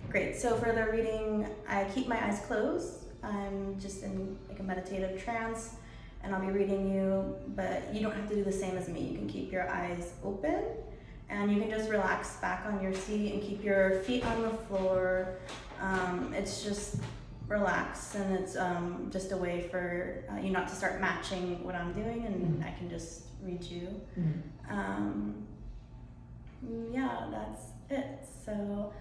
Great, so for the reading, I keep my eyes closed. I'm just in like a meditative trance, and I'll be reading you, but you don't have to do the same as me. You can keep your eyes open, and you can just relax back on your seat and keep your feet on the floor. It's just relax, and it's just a way for you not to start matching what I'm doing, and I can just read you. Yeah, that's it. So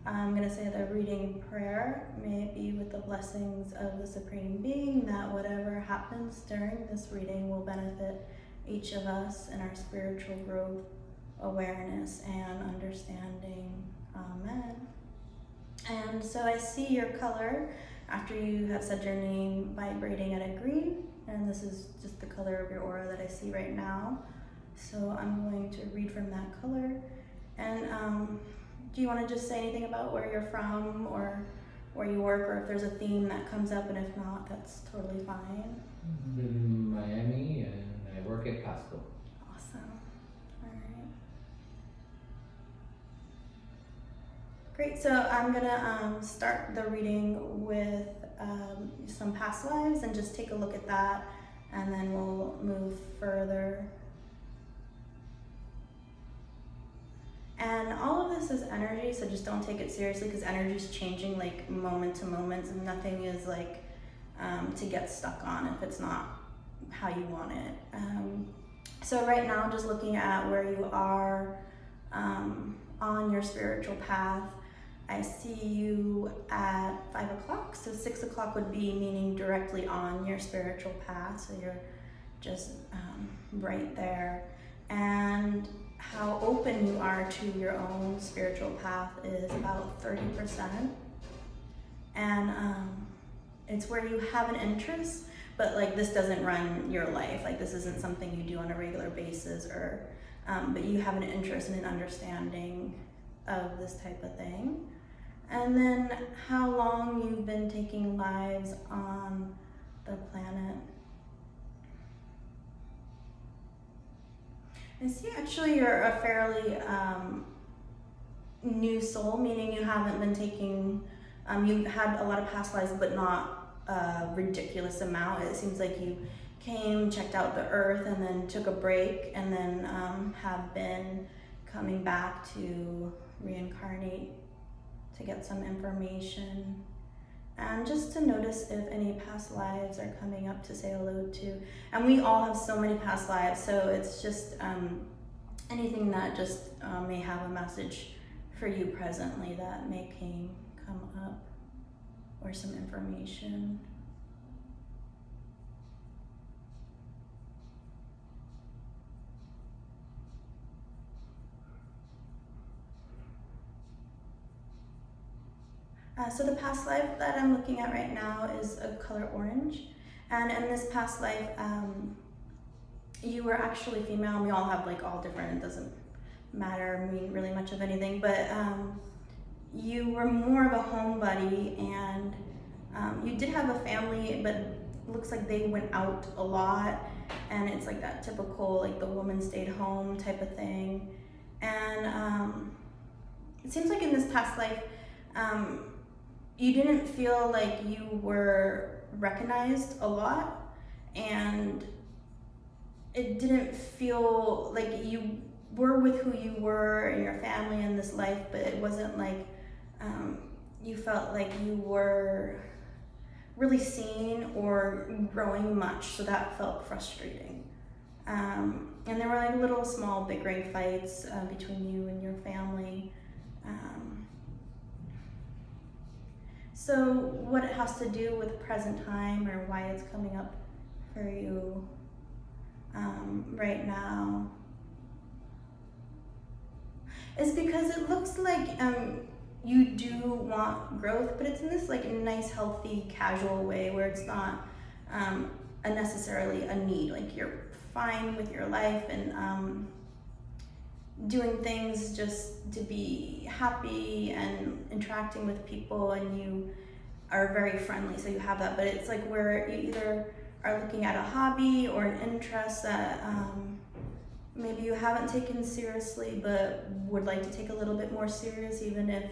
I'm going to say the reading prayer. May it be with the blessings of the Supreme Being that whatever happens during this reading will benefit each of us in our spiritual growth, awareness, and understanding. Amen. And so I see your color after you have said your name vibrating at a green, and this is just the color of your aura that I see right now. So I'm going to read from that color. And do you want to just say anything about where you're from or where you work, or if there's a theme that comes up, and if not, that's totally fine. I live in Miami and I work at Costco. Awesome. All right. Great, so I'm gonna start the reading with some past lives and just take a look at that, and then we'll move further. And all of this is energy, so just don't take it seriously, because energy is changing like moment to moment, and nothing is like to get stuck on if it's not how you want it. So right now, just looking at where you are on your spiritual path, I see you at 5 o'clock, so 6 o'clock would be meaning directly on your spiritual path, so you're just right there. And how open you are to your own spiritual path is about 30%. And it's where you have an interest, but like this doesn't run your life. Like this isn't something you do on a regular basis, or but you have an interest and an understanding of this type of thing. And then how long you've been taking lives on the planet. I see actually you're a fairly new soul, meaning you haven't been taking, you've had a lot of past lives, but not a ridiculous amount. It seems like you came, checked out the earth, and then took a break, and then have been coming back to reincarnate to get some information. And just to notice if any past lives are coming up to say hello to. And we all have so many past lives, so it's just anything that just may have a message for you presently that may come up, or some information. So the past life that I'm looking at right now is a color orange. And in this past life, you were actually female. We all have like all different, it doesn't matter, mean really much of anything, but you were more of a homebody, and you did have a family, but it looks like they went out a lot, and it's like that typical, like the woman stayed home type of thing. And it seems like in this past life, you didn't feel like you were recognized a lot, and it didn't feel like you were with who you were and your family in this life, but it wasn't like you felt like you were really seen or growing much, so that felt frustrating. And there were like little small bickering fights between you and your family. So what it has to do with present time, or why it's coming up for you right now, is because it looks like you do want growth, but it's in this like nice, healthy, casual way where it's not necessarily a need. Like you're fine with your life and doing things just to be happy and interacting with people, and you are very friendly, so you have that. But it's like where you either are looking at a hobby or an interest that maybe you haven't taken seriously but would like to take a little bit more serious, even if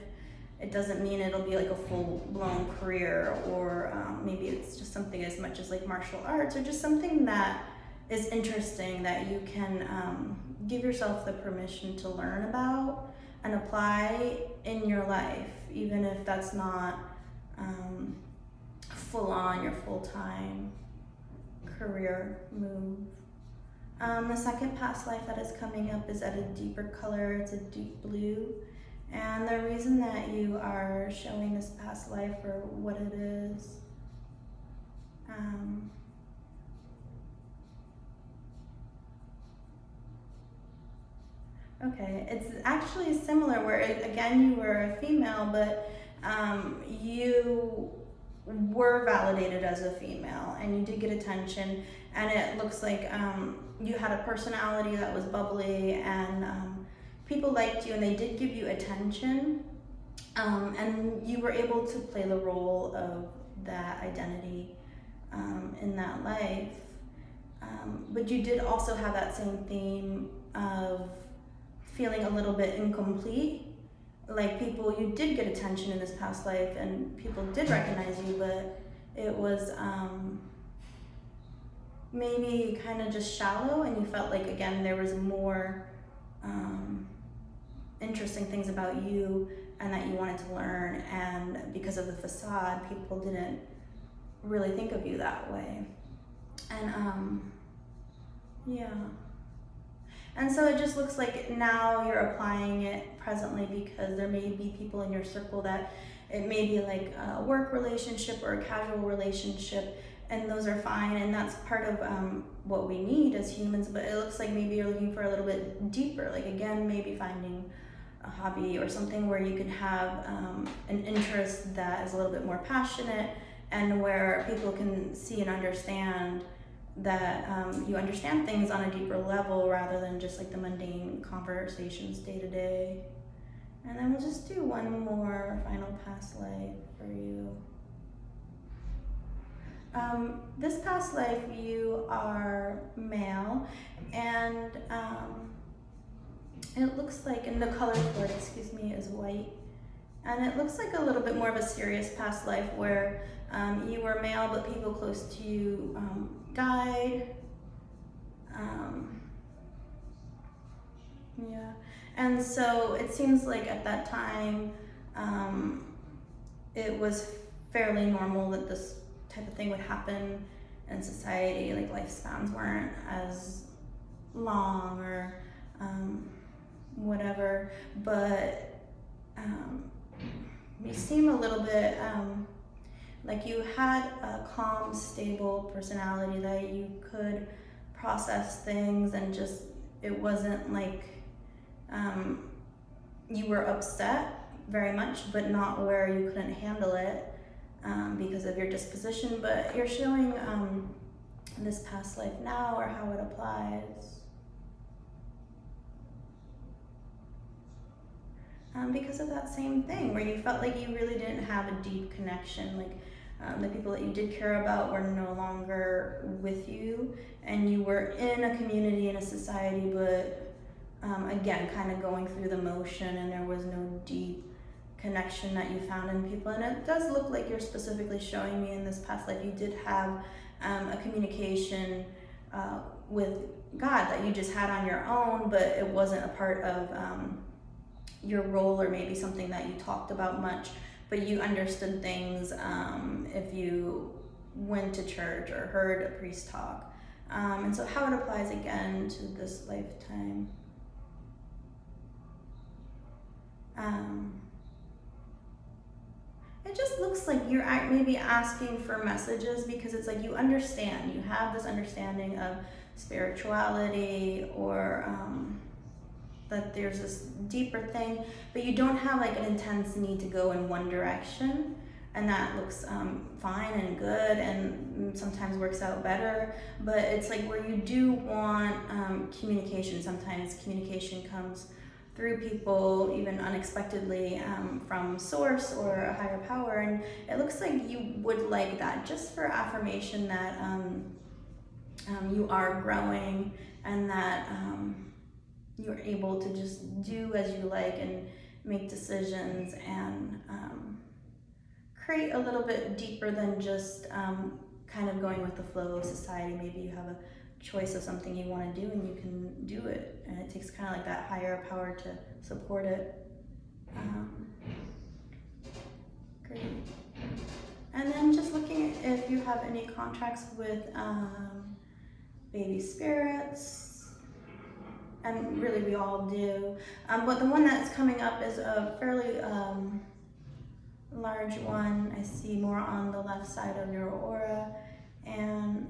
it doesn't mean it'll be like a full-blown career, or maybe it's just something as much as like martial arts, or just something that is interesting that you can give yourself the permission to learn about and apply in your life, even if that's not full on your full-time career move. The second past life that is coming up is at a deeper color. It's a deep blue. And the reason that you are showing this past life, or what it is, okay, it's actually similar where, again, you were a female, but you were validated as a female and you did get attention, and it looks like you had a personality that was bubbly, and people liked you and they did give you attention, and you were able to play the role of that identity in that life, but you did also have that same theme of feeling a little bit incomplete. Like, people, you did get attention in this past life and people did recognize you, but it was maybe kind of just shallow, and you felt like, again, there was more interesting things about you and that you wanted to learn, and because of the facade, people didn't really think of you that way. And yeah. And so it just looks like now you're applying it presently, because there may be people in your circle that it may be like a work relationship or a casual relationship, and those are fine, and that's part of what we need as humans, but it looks like maybe you're looking for a little bit deeper, like, again, maybe finding a hobby or something where you can have an interest that is a little bit more passionate, and where people can see and understand that you understand things on a deeper level rather than just like the mundane conversations day to day. And then we'll just do one more final past life for you. This past life, you are male, and it looks like, and the color for it, is white. And it looks like a little bit more of a serious past life where you were male, but people close to you died. Yeah, and so it seems like at that time it was fairly normal that this type of thing would happen in society. Like, lifespans weren't as long or whatever, but you seem a little bit like you had a calm, stable personality, that you could process things, and just, it wasn't like you were upset very much, but not where you couldn't handle it because of your disposition. But you're showing this past life now, or how it applies. Because of that same thing where you felt like you really didn't have a deep connection, like the people that you did care about were no longer with you, and you were in a community, in a society, but again, kind of going through the motion, and there was no deep connection that you found in people. And it does look like you're specifically showing me in this past life you did have a communication with God that you just had on your own, but it wasn't a part of your role, or maybe something that you talked about much, but you understood things if you went to church or heard a priest talk. And so how it applies again to this lifetime. It just looks like you're maybe asking for messages, because it's like you understand, you have this understanding of spirituality, or that there's this deeper thing, but you don't have like an intense need to go in one direction, and that looks fine and good, and sometimes works out better. But it's like where you do want communication. Sometimes communication comes through people, even unexpectedly, from source or a higher power, and it looks like you would like that, just for affirmation that you are growing, and that you're able to just do as you like and make decisions and create a little bit deeper than just kind of going with the flow of society. Maybe you have a choice of something you want to do and you can do it, and it takes kind of like that higher power to support it. Great. And then just looking at if you have any contracts with baby spirits, and really we all do. But the one that's coming up is a fairly large one. I see more on the left side of your aura. And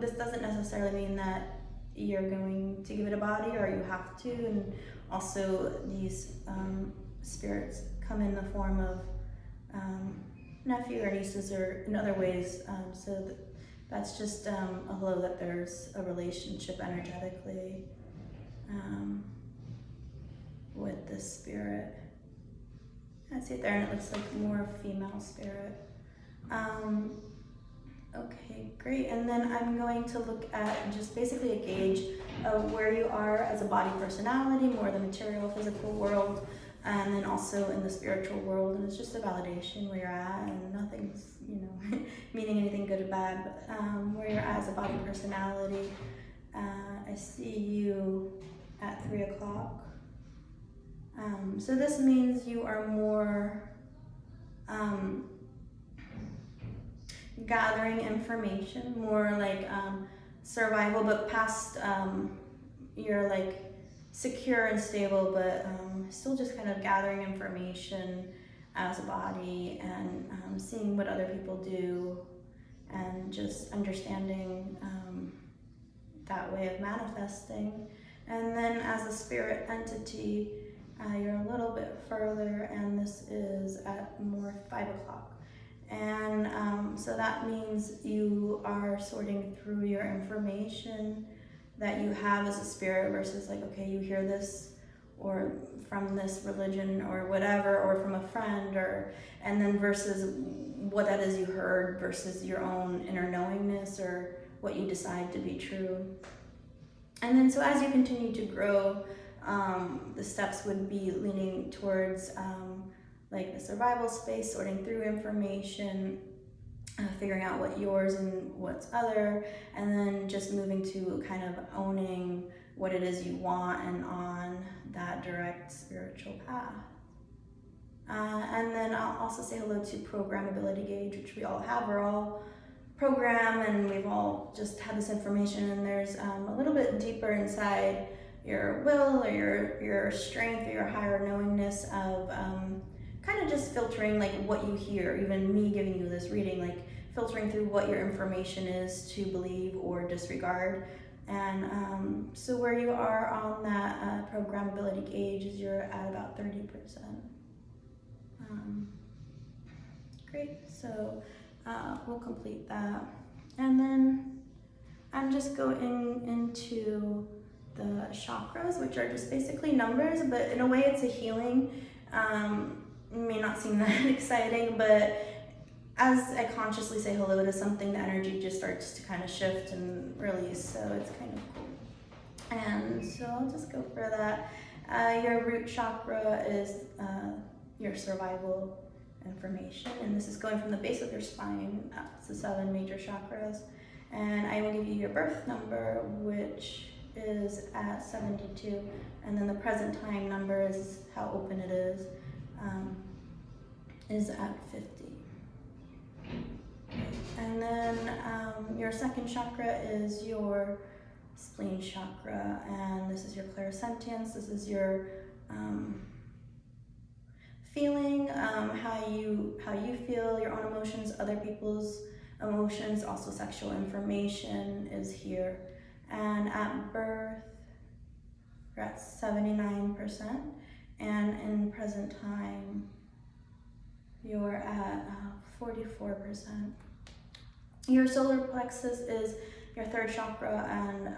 this doesn't necessarily mean that you're going to give it a body or you have to. And also these spirits come in the form of nephew or nieces or in other ways. That's just a hello that there's a relationship energetically with this spirit. I see it there, and it looks like more female spirit. Okay, great. And then I'm going to look at just basically a gauge of where you are as a body personality, more the material, physical world, and then also in the spiritual world. And it's just a validation where you're at, and nothing's, meaning anything good or bad, but where you're at as a body personality. I see you at 3 o'clock. So this means you are more gathering information, more like survival, but past you're like secure and stable, but still just kind of gathering information as a body and seeing what other people do and just understanding that way of manifesting. And then as a spirit entity, you're a little bit further, and this is at more 5 o'clock. And so that means you are sorting through your information that you have as a spirit versus like, okay, you hear this or from this religion or whatever, or from a friend, and then versus what that is you heard versus your own inner knowingness or what you decide to be true. And then so as you continue to grow, the steps would be leaning towards like the survival space, sorting through information, figuring out what yours and what's other, and then just moving to kind of owning what it is you want and on that direct spiritual path. And then I'll also say hello to programmability gauge, which we all have. We're all programmed and we've all just had this information, and there's a little bit deeper inside your will or your strength or your higher knowingness of kind of just filtering like what you hear, even me giving you this reading, like filtering through what your information is to believe or disregard. And so where you are on that programmability gauge is you're at about 30%. Great, so we'll complete that. And then I'm just going into the chakras, which are just basically numbers, but in a way it's a healing. It may not seem that exciting, but as I consciously say hello to something, the energy just starts to kind of shift and release, so it's kind of cool. And so I'll just go for that. Your root chakra is your survival information, and this is going from the base of your spine up to the 7 major chakras. And I will give you your birth number, which is at 72, and then the present time number is how open it is at 50. And then your second chakra is your spleen chakra, and this is your clairsentience. This is your feeling, how you feel, your own emotions, other people's emotions. Also sexual information is here. And at birth, you're at 79%, and in present time, you're at 44%. Your solar plexus is your third chakra and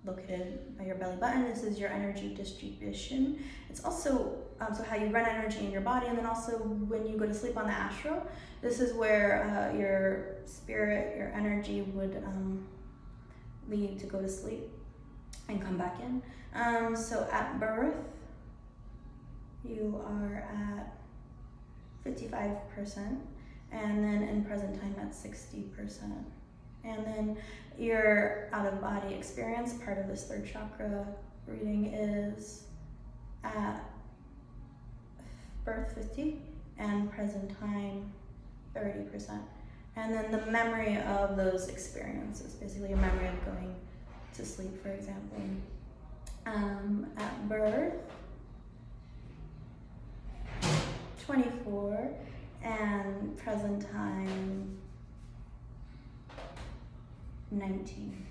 located by your belly button. This is your energy distribution. It's also so how you run energy in your body, and then also when you go to sleep on the astral, this is where your spirit, your energy would leave to go to sleep. and come back in. So at birth, you are at 55%, and then in present time at 60%. And then your out of body experience, part of this third chakra reading, is at birth 50 and present time 30%. And then the memory of those experiences, basically a memory of going to sleep, for example. At birth, 24, and present time 19.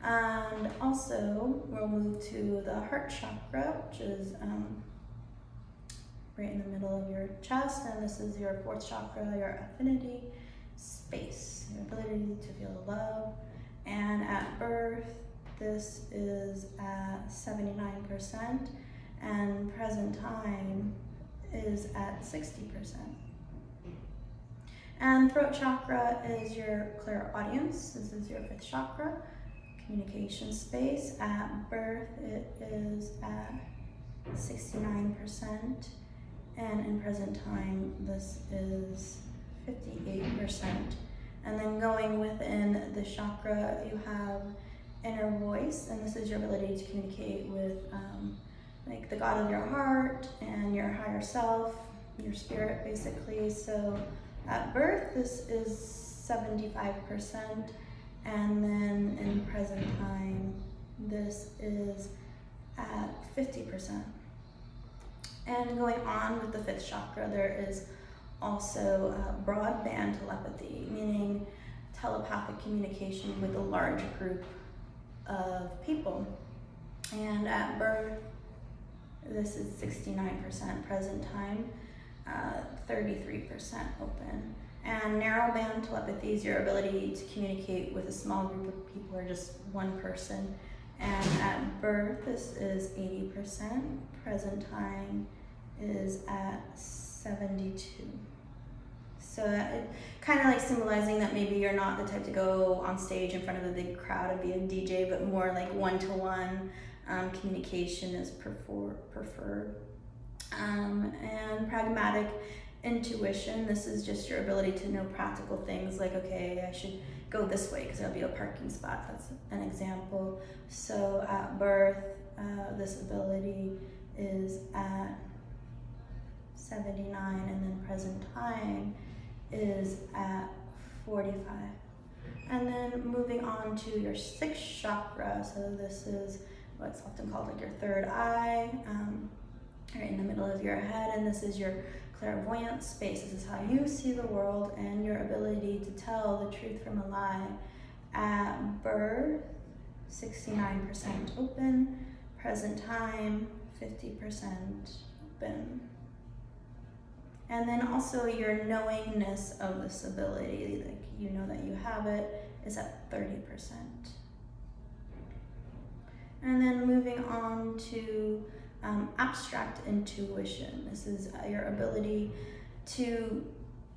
And also, we'll move to the heart chakra, which is right in the middle of your chest, and this is your fourth chakra, your affinity space, your ability to feel love. And at birth, this is at 79%, and present time is at 60%. And throat chakra is your clairaudience. This is your fifth chakra, communication space. At birth, it is at 69%, and in present time, this is 58%. And then going within the chakra, you have inner voice, and this is your ability to communicate with like the God of your heart and your higher self, your spirit, basically. So at birth, this is 75%, and then in present time, this is at 50%. And going on with the fifth chakra, there is also broadband telepathy, meaning telepathic communication with a large group of people. And at birth, this is 69%, present time 33% open. And narrowband telepathy is your ability to communicate with a small group of people or just one person. And at birth, this is 80%, present time is at 72. So it kind of like symbolizing that maybe you're not the type to go on stage in front of a big crowd and be a DJ, but more like one-to-one communication is preferred. And pragmatic intuition, this is just your ability to know practical things like, okay, I should go this way because there'll be a parking spot. That's an example. So at birth, this ability is at 79, and then present time is at 45. And then moving on to your sixth chakra, so this is what's often called like your third eye, right in the middle of your head, and this is your clairvoyant space. This is how you see the world and your ability to tell the truth from a lie. At birth, 69% open, present time 50% open. And then also your knowingness of this ability, like you know that you have it, is at 30%. And then moving on to abstract intuition. This is your ability to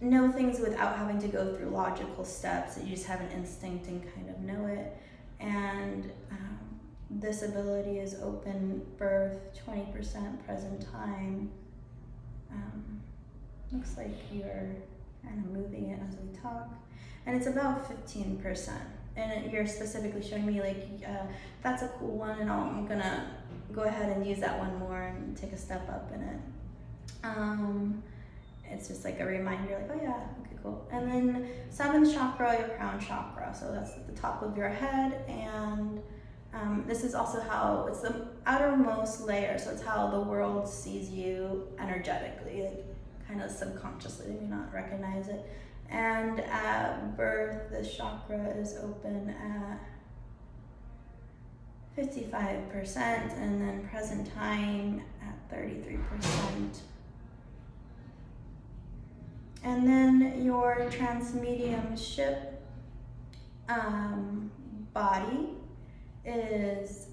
know things without having to go through logical steps. You just have an instinct and kind of know it. And this ability is open birth, 20%, present time. Looks like you're kind of moving it as we talk. And it's about 15%. And you're specifically showing me like, that's a cool one, and I'm gonna go ahead and use that one more and take a step up in it. It's just like a reminder, like, oh yeah, okay, cool. And then seventh chakra, your crown chakra. So that's at the top of your head, and this is also how, it's the outermost layer, so it's how the world sees you energetically, like kind of subconsciously, they may not recognize it. And at birth, this chakra is open at 55%, and then present time at 33%. And then your transmediumship body is,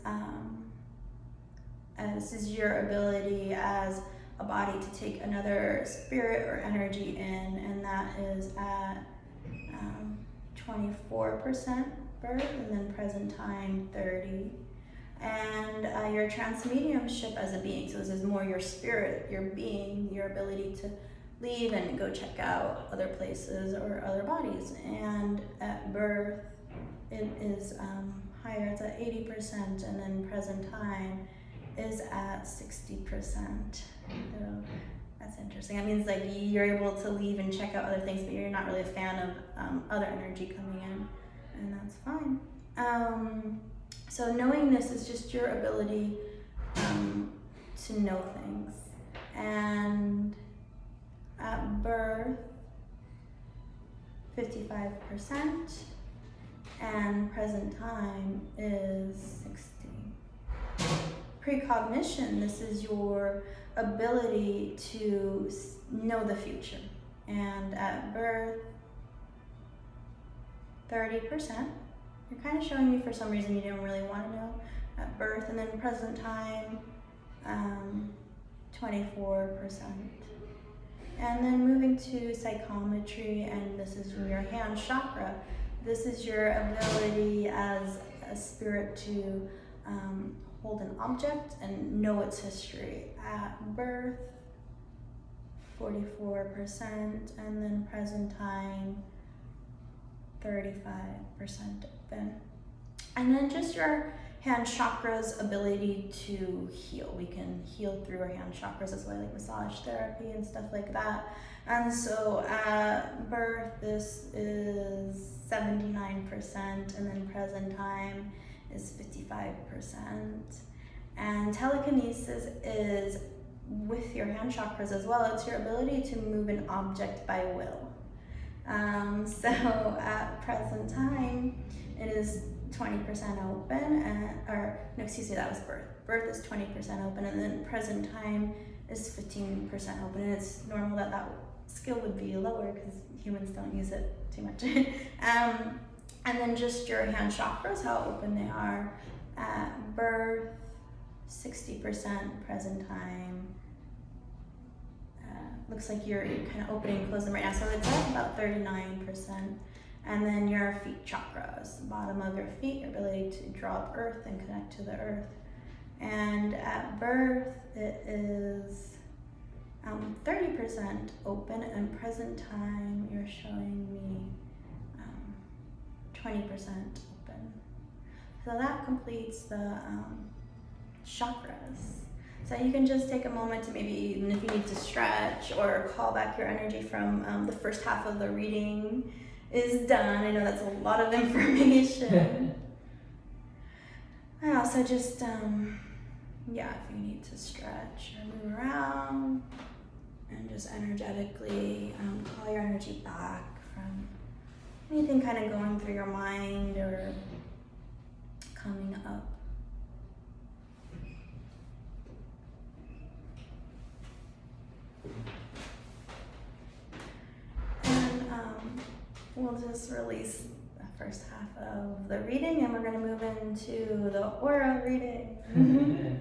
this is your ability as a body to take another spirit or energy in, and that is at 24%, birth, and then present time 30. And your transmediumship as a being, so this is more your spirit, your being, your ability to leave and go check out other places or other bodies. And at birth, it is higher, it's at 80%, and then present time is at 60%. So that's interesting. That means like you're able to leave and check out other things, but you're not really a fan of other energy coming in, and that's fine. So knowing this is just your ability to know things. And at birth, 55%, and present time is 60. Precognition, this is your ability to know the future. And at birth, 30%. You're kind of showing me for some reason you didn't really want to know at birth, and then present time, 24%. And then moving to psychometry, and this is your hand chakra. This is your ability as a spirit to hold an object and know its history. At birth, 44%, and then present time, 35% open. And then just your hand chakra's ability to heal. We can heal through our hand chakras. That's why I like massage therapy and stuff like that. And so at birth, this is 79%, and then present time is 55%. And telekinesis is with your hand chakras as well. It's your ability to move an object by will. So at present time, it is 20% open, that was birth. Birth is 20% open, and then present time is 15% open. And it's normal that skill would be lower because humans don't use it too much. And then just your hand chakras, how open they are. At birth, 60%, present time. Looks like you're kind of opening and closing right now, so it's at about 39%. And then your feet chakras, the bottom of your feet, your ability to draw up earth and connect to the earth. And at birth, it is 30% open, and present time, you're showing me 20% open. So that completes the chakras. So you can just take a moment to maybe, even if you need to stretch or call back your energy from the first half of the reading is done. I know that's a lot of information. I also just, if you need to stretch or move around and just energetically call your energy back from anything kind of going through your mind or coming up. We'll just release the first half of the reading, and we're going to move into the aura reading.